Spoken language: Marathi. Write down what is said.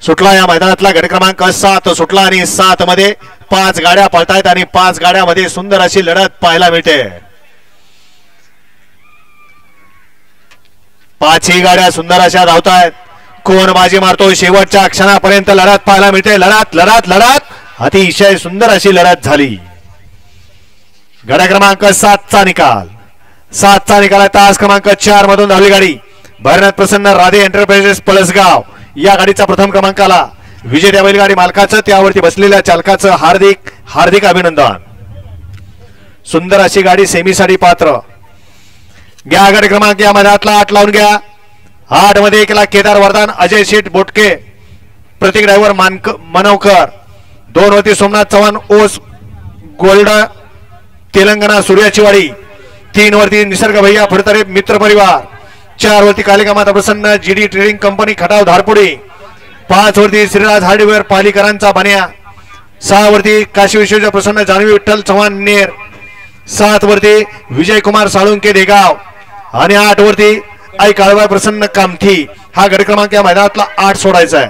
सुटला या मैदानातला गट क्रमांक 7 सुटला आणि 7 मध्ये 5 गाड्या पळतायत आणि 5 गाड्यामध्ये सुंदर अशी लढत पाहायला मिळते. 5ही गाड्या सुंदर अशा धावतायत. कोण बाजी मारतो शेवटच्या क्षणापर्यंत लढत पाहायला मिळते. लढत अतिशय सुंदर अशी लढत झाली. गट क्रमांक 7चा निकाल तास क्रमांक 4 मधून धावली गाडी भैरनाथ प्रसन्न राधे एंटरप्राइजेस पळसगाव या गाडीचा प्रथम क्रमांक आला. विजेत्या बैलगाडी मालकाचं त्यावरती बसलेल्या चालकाचं हार्दिक अभिनंदन. सुंदर अशी गाडी सेमीसाठी पात्र. घ्या गाडी क्रमांक या मैदानातला 8 लावून घ्या. 8 मध्ये केला केदार वरदान अजय शेठ बोटके प्रतीक ड्रायव्हर मनवकर. 2 वरती सोमनाथ चव्हाण ओस गोल्ड तेलंगणा सूर्याची वाडी. 3 वरती निसर्ग भैया फडतरे मित्र परिवार. 4 वरती कालिका माता प्रसन्न जीडी ट्रेडिंग कंपनी खटाव धारपुडी. 5 वरती श्रीराज हार्डवेअर पालीकरांचा बन्या. 6 वरती काशी विश्वेश्वर प्रसन्न जानवी विठ्ठल चव्हाण नेर. 7 वरती विजय कुमार साळुंके देगाव आणि 8 वरती आई काळबाई प्रसन्न कामठी. हा गट क्रमांक या मैदानातला 8 सोडायचा आहे.